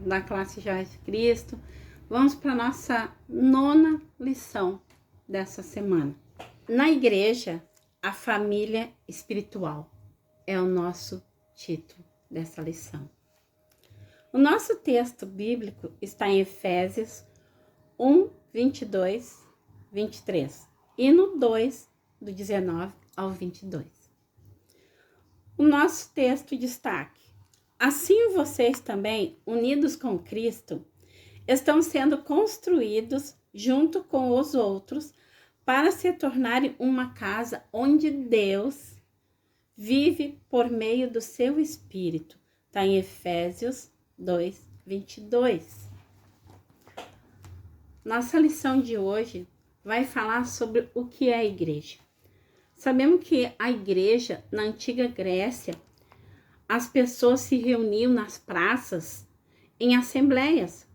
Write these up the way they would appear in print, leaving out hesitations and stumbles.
da classe Joias de Cristo. Vamos para a nossa 9ª lição dessa semana. Na igreja, a família espiritual é o nosso título dessa lição. O nosso texto bíblico está em Efésios 1, 22, 23 e no 2, do 19 ao 22. O nosso texto destaque: assim vocês também, unidos com Cristo, estão sendo construídos junto com os outros para se tornarem uma casa onde Deus vive por meio do seu Espírito. Está em Efésios 2, 22. Nossa lição de hoje vai falar sobre o que é a igreja. Sabemos que a igreja, na antiga Grécia, as pessoas se reuniam nas praças, em assembleias,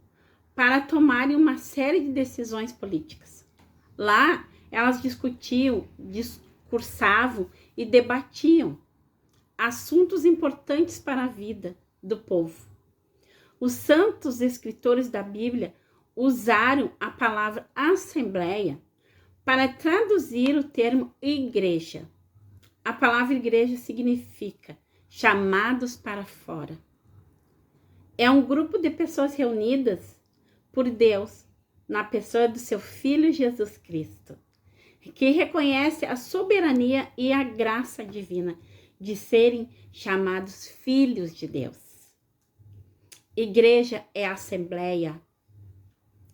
para tomarem uma série de decisões políticas. Lá, elas discutiam, discursavam e debatiam assuntos importantes para a vida do povo. Os santos escritores da Bíblia usaram a palavra assembleia para traduzir o termo igreja. A palavra igreja significa chamados para fora. É um grupo de pessoas reunidas por Deus na pessoa do seu Filho Jesus Cristo, que reconhece a soberania e a graça divina de serem chamados filhos de Deus. Igreja é a assembleia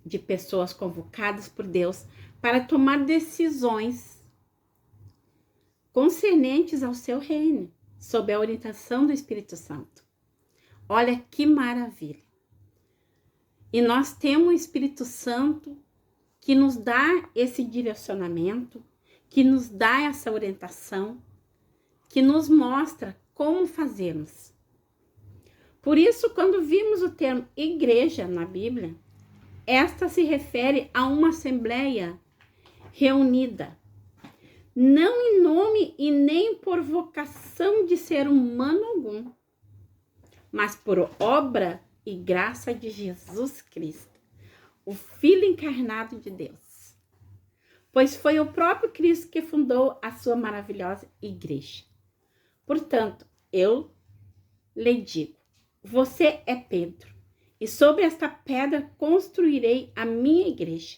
de pessoas convocadas por Deus para tomar decisões concernentes ao seu reino, sob a orientação do Espírito Santo. Olha que maravilha! E nós temos o Espírito Santo que nos dá esse direcionamento, que nos dá essa orientação, que nos mostra como fazermos. Por isso, quando vimos o termo igreja na Bíblia, esta se refere a uma assembleia reunida, não em nome e nem por vocação de ser humano algum, mas por obra e graça de Jesus Cristo, o Filho encarnado de Deus. Pois foi o próprio Cristo que fundou a sua maravilhosa igreja. Portanto, eu lhe digo, você é Pedro, e sobre esta pedra construirei a minha igreja,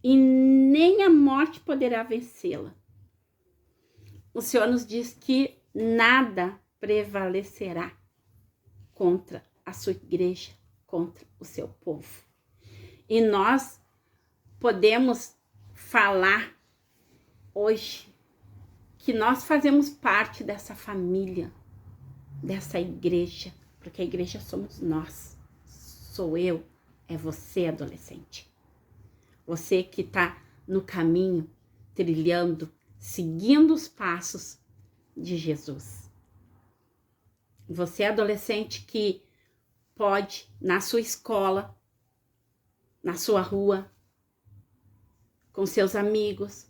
e nem a morte poderá vencê-la. O Senhor nos diz que nada prevalecerá contra a sua igreja, contra o seu povo. E nós podemos falar hoje que nós fazemos parte dessa família, dessa igreja, porque a igreja somos nós, sou eu, é você, adolescente. Você que está no caminho, trilhando, seguindo os passos de Jesus. Você, adolescente, que pode, na sua escola, na sua rua, com seus amigos,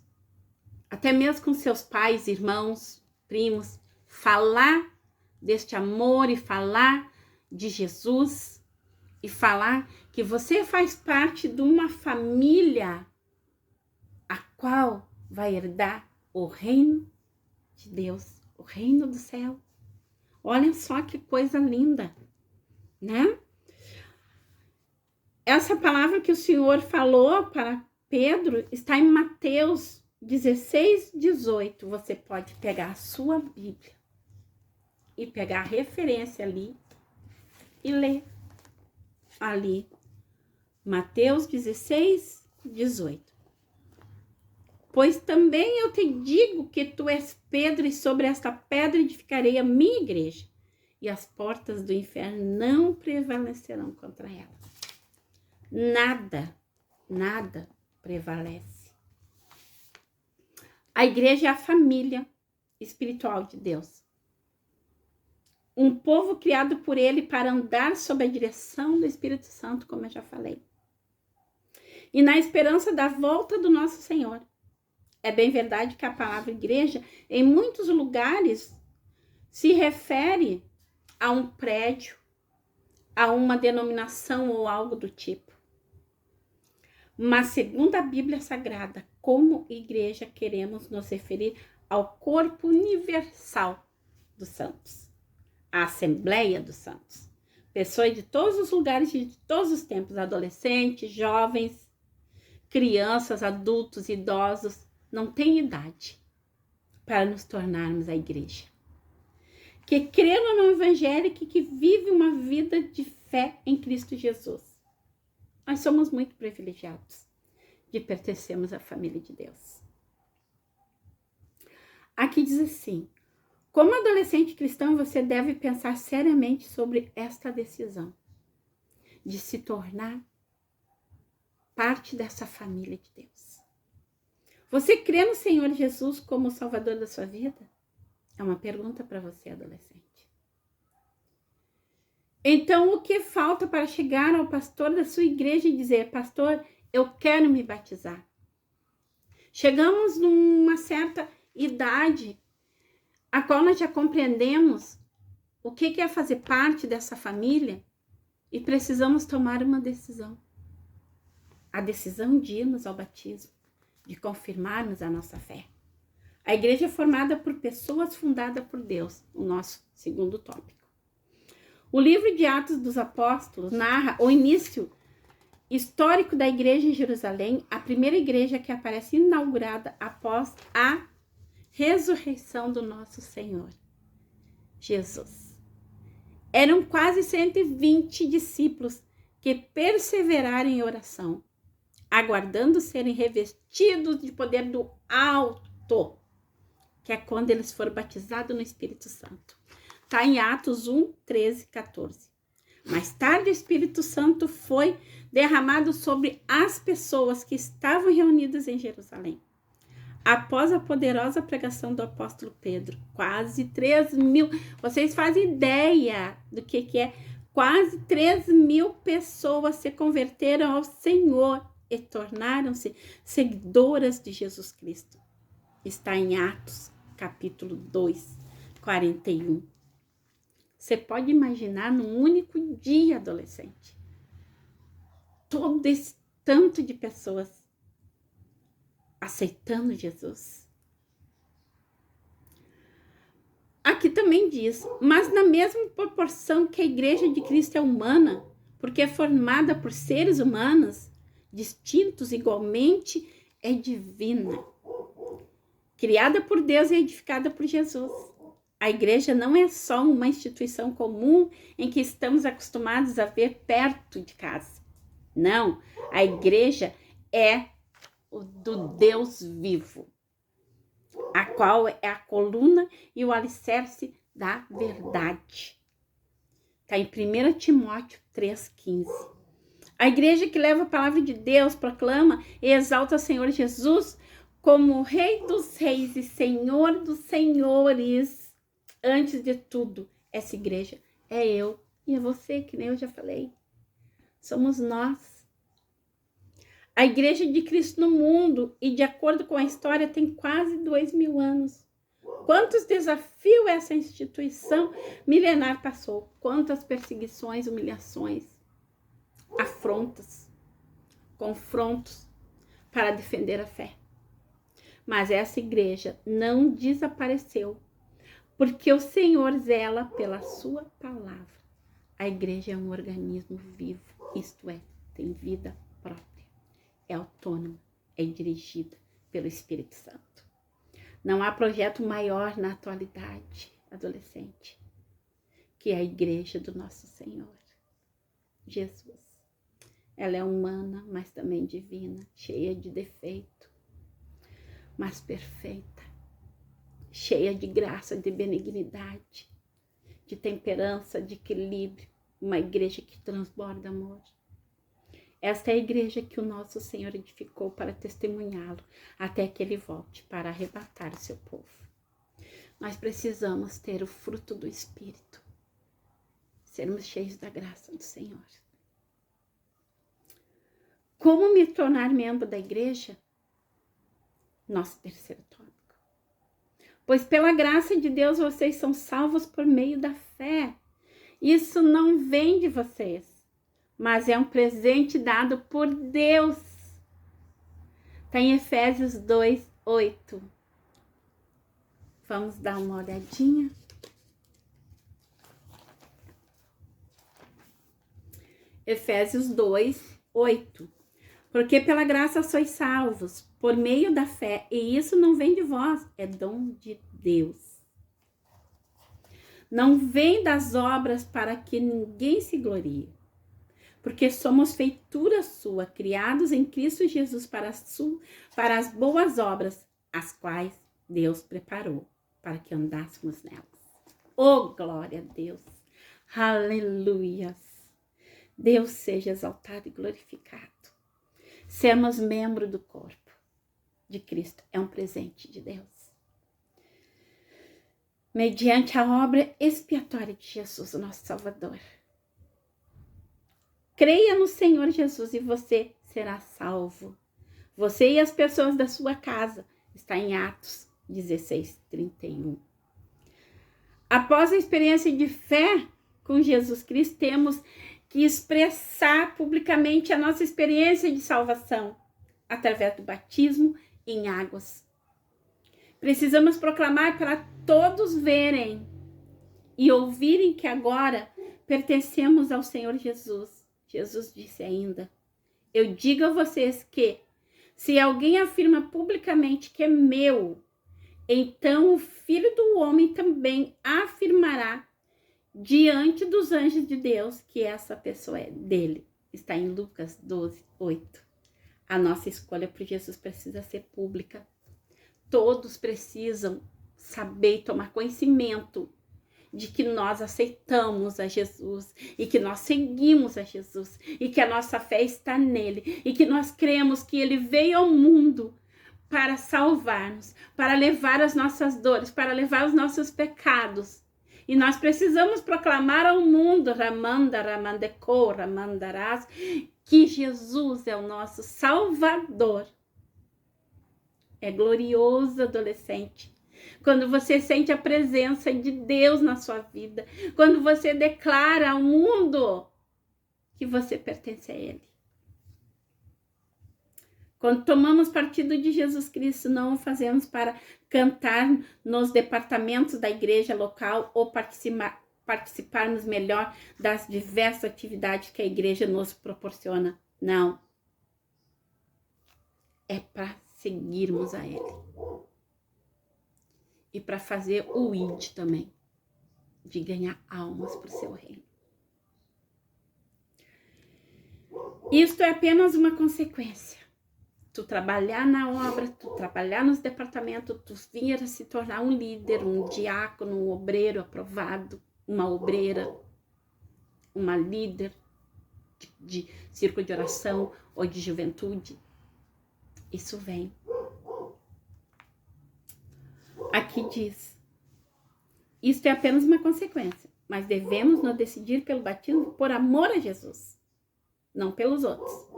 até mesmo com seus pais, irmãos, primos, falar deste amor e falar de Jesus e falar que você faz parte de uma família a qual vai herdar o reino de Deus, o reino do céu. Olha só que coisa linda, né? Essa palavra que o Senhor falou para Pedro está em Mateus 16, 18. Você pode pegar a sua Bíblia e pegar a referência ali e ler ali. Mateus 16, 18. Pois também eu te digo que tu és Pedro, e sobre esta pedra edificarei a minha igreja, e as portas do inferno não prevalecerão contra ela. Nada prevalece. A igreja é a família espiritual de Deus. Um povo criado por ele para andar sob a direção do Espírito Santo, como eu já falei. E na esperança da volta do nosso Senhor. É bem verdade que a palavra igreja, em muitos lugares, se refere a um prédio, a uma denominação ou algo do tipo. Mas, segundo a Bíblia Sagrada, como igreja, queremos nos referir ao corpo universal dos santos, a Assembleia dos Santos. Pessoas de todos os lugares e de todos os tempos, adolescentes, jovens, crianças, adultos, idosos, não tem idade para nos tornarmos a igreja. Que creram no Evangelho e que vive uma vida de fé em Cristo Jesus. Nós somos muito privilegiados de pertencermos à família de Deus. Aqui diz assim: como adolescente cristão, você deve pensar seriamente sobre esta decisão de se tornar parte dessa família de Deus. Você crê no Senhor Jesus como o Salvador da sua vida? É uma pergunta para você, adolescente. Então, o que falta para chegar ao pastor da sua igreja e dizer: pastor, eu quero me batizar? Chegamos numa certa idade a qual nós já compreendemos o que é fazer parte dessa família e precisamos tomar uma decisão. A decisão de irmos ao batismo, de confirmarmos a nossa fé. A igreja é formada por pessoas fundadas por Deus, o nosso segundo tópico. O livro de Atos dos Apóstolos narra o início histórico da igreja em Jerusalém, a primeira igreja que aparece inaugurada após a ressurreição do nosso Senhor Jesus. Eram quase 120 discípulos que perseveraram em oração, aguardando serem revestidos de poder do alto, que é quando eles foram batizados no Espírito Santo. Está em Atos 1, 13, 14. Mais tarde, o Espírito Santo foi derramado sobre as pessoas que estavam reunidas em Jerusalém. Após a poderosa pregação do apóstolo Pedro, quase 3.000, vocês fazem ideia do que é? Quase 3.000 pessoas se converteram ao Senhor e tornaram-se seguidoras de Jesus Cristo. Está em Atos, capítulo 2, 41. Você pode imaginar num único dia, adolescente, todo esse tanto de pessoas aceitando Jesus. Aqui também diz, mas na mesma proporção que a igreja de Cristo é humana, porque é formada por seres humanos, distintos igualmente, é divina. Criada por Deus e edificada por Jesus. A igreja não é só uma instituição comum em que estamos acostumados a ver perto de casa. Não, a igreja é do Deus vivo, a qual é a coluna e o alicerce da verdade. Está em 1 Timóteo 3,15. A igreja que leva a palavra de Deus, proclama e exalta o Senhor Jesus como Rei dos Reis e Senhor dos Senhores. Antes de tudo, essa igreja é eu e é você, que nem eu já falei. Somos nós. A igreja de Cristo no mundo, e de acordo com a história, tem quase 2.000 anos. Quantos desafios essa instituição milenar passou? Quantas perseguições, humilhações, afrontas, confrontos para defender a fé. Mas essa igreja não desapareceu, porque o Senhor zela pela sua palavra. A igreja é um organismo vivo, isto é, tem vida própria. É autônoma, é dirigida pelo Espírito Santo. Não há projeto maior na atualidade, adolescente, que a igreja do nosso Senhor Jesus. Ela é humana, mas também divina, cheia de defeito, mas perfeita, cheia de graça, de benignidade, de temperança, de equilíbrio, uma igreja que transborda amor. Esta é a igreja que o nosso Senhor edificou para testemunhá-lo até que ele volte para arrebatar o seu povo. Nós precisamos ter o fruto do Espírito, sermos cheios da graça do Senhor. Como me tornar membro da igreja? Nosso terceiro tópico. Pois pela graça de Deus vocês são salvos por meio da fé. Isso não vem de vocês, mas é um presente dado por Deus. Está em Efésios 2:8. Vamos dar uma olhadinha. Efésios 2:8. Porque pela graça sois salvos, por meio da fé, e isso não vem de vós, é dom de Deus. Não vem das obras para que ninguém se glorie, porque somos feitura sua, criados em Cristo Jesus para as boas obras, as quais Deus preparou para que andássemos nelas. Oh, glória a Deus! Aleluias! Deus seja exaltado e glorificado. Sermos membro do corpo de Cristo é um presente de Deus. Mediante a obra expiatória de Jesus, o nosso Salvador. Creia no Senhor Jesus e você será salvo. Você e as pessoas da sua casa. Está em Atos 16:31. Após a experiência de fé com Jesus Cristo, temos que expressar publicamente a nossa experiência de salvação através do batismo em águas. Precisamos proclamar para todos verem e ouvirem que agora pertencemos ao Senhor Jesus. Jesus disse ainda: eu digo a vocês que, se alguém afirma publicamente que é meu, então o Filho do Homem também afirmará diante dos anjos de Deus que essa pessoa é dele. Está em Lucas 12:8. A nossa escolha por Jesus precisa ser pública. Todos precisam saber e tomar conhecimento de que nós aceitamos a Jesus e que nós seguimos a Jesus e que a nossa fé está nele e que nós cremos que ele veio ao mundo para salvar-nos, para levar as nossas dores, para levar os nossos pecados. E nós precisamos proclamar ao mundo, Ramandarás, que Jesus é o nosso Salvador. É glorioso, adolescente, quando você sente a presença de Deus na sua vida, quando você declara ao mundo que você pertence a Ele. Quando tomamos partido de Jesus Cristo, não o fazemos para cantar nos departamentos da igreja local ou participarmos melhor das diversas atividades que a igreja nos proporciona. Não. É para seguirmos a Ele. E para fazer o id também, de ganhar almas para o seu reino. Isto é apenas uma consequência. Tu trabalhar na obra, tu trabalhar nos departamentos, tu vir a se tornar um líder, um diácono, um obreiro aprovado, uma obreira, uma líder de círculo de oração ou de juventude. Isso vem. Aqui diz, isto é apenas uma consequência, mas devemos nos decidir pelo batismo por amor a Jesus, não pelos outros.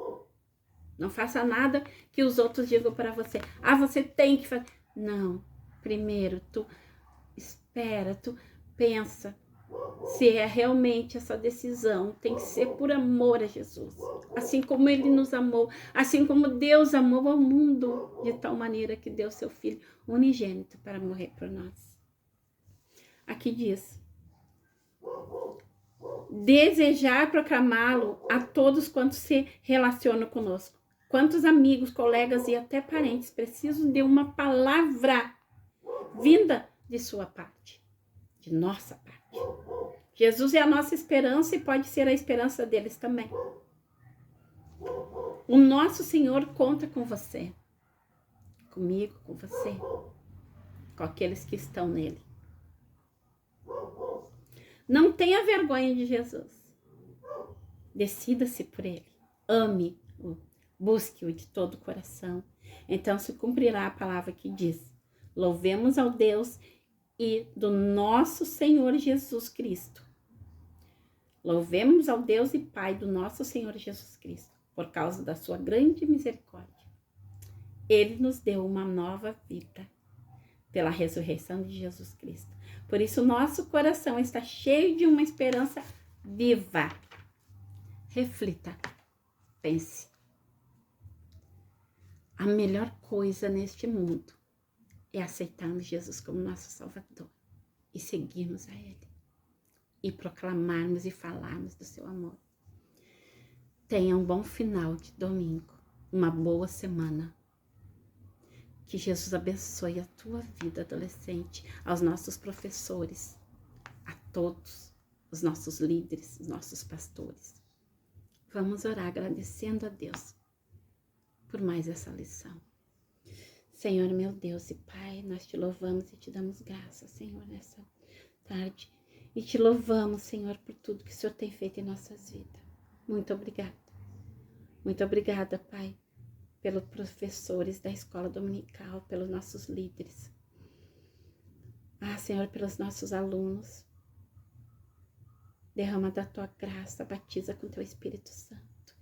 Não faça nada que os outros digam para você. Ah, você tem que fazer. Não. Primeiro, tu espera, tu pensa se é realmente essa decisão. Tem que ser por amor a Jesus. Assim como Ele nos amou. Assim como Deus amou ao mundo. De tal maneira que deu seu Filho unigênito para morrer por nós. Aqui diz: desejar proclamá-lo a todos quantos se relacionam conosco. Quantos amigos, colegas e até parentes precisam de uma palavra vinda de sua parte, de nossa parte. Jesus é a nossa esperança e pode ser a esperança deles também. O nosso Senhor conta com você, comigo, com você, com aqueles que estão nele. Não tenha vergonha de Jesus. Decida-se por ele. Ame-o. Busque-o de todo o coração. Então se cumprirá a palavra que diz: louvemos ao Deus e do nosso Senhor Jesus Cristo. Louvemos ao Deus e Pai do nosso Senhor Jesus Cristo, por causa da sua grande misericórdia. Ele nos deu uma nova vida pela ressurreição de Jesus Cristo, Por isso, nosso coração está cheio de uma esperança viva. Reflita, pense. A melhor coisa neste mundo é aceitarmos Jesus como nosso Salvador e seguirmos a Ele e proclamarmos e falarmos do seu amor. Tenha um bom final de domingo, uma boa semana. Que Jesus abençoe a tua vida, adolescente, aos nossos professores, a todos, os nossos líderes, os nossos pastores. Vamos orar agradecendo a Deus por mais essa lição. Senhor, meu Deus e Pai, nós te louvamos e te damos graças, Senhor, nessa tarde. E te louvamos, Senhor, por tudo que o Senhor tem feito em nossas vidas. Muito obrigada. Muito obrigada, Pai, pelos professores da escola dominical, pelos nossos líderes. Senhor, pelos nossos alunos. Derrama da tua graça, batiza com teu Espírito Santo.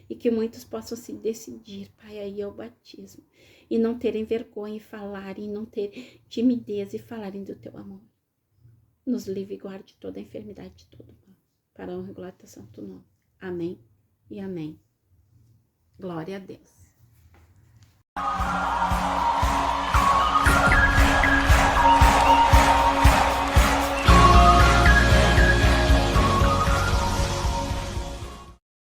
E que muitos possam se decidir, Pai, aí ao batismo. E não terem vergonha e falarem, não ter timidez e falarem do teu amor. Nos livre e guarde toda a enfermidade de todo mal. Para a honra e glória do teu santo nome. Amém e amém. Glória a Deus.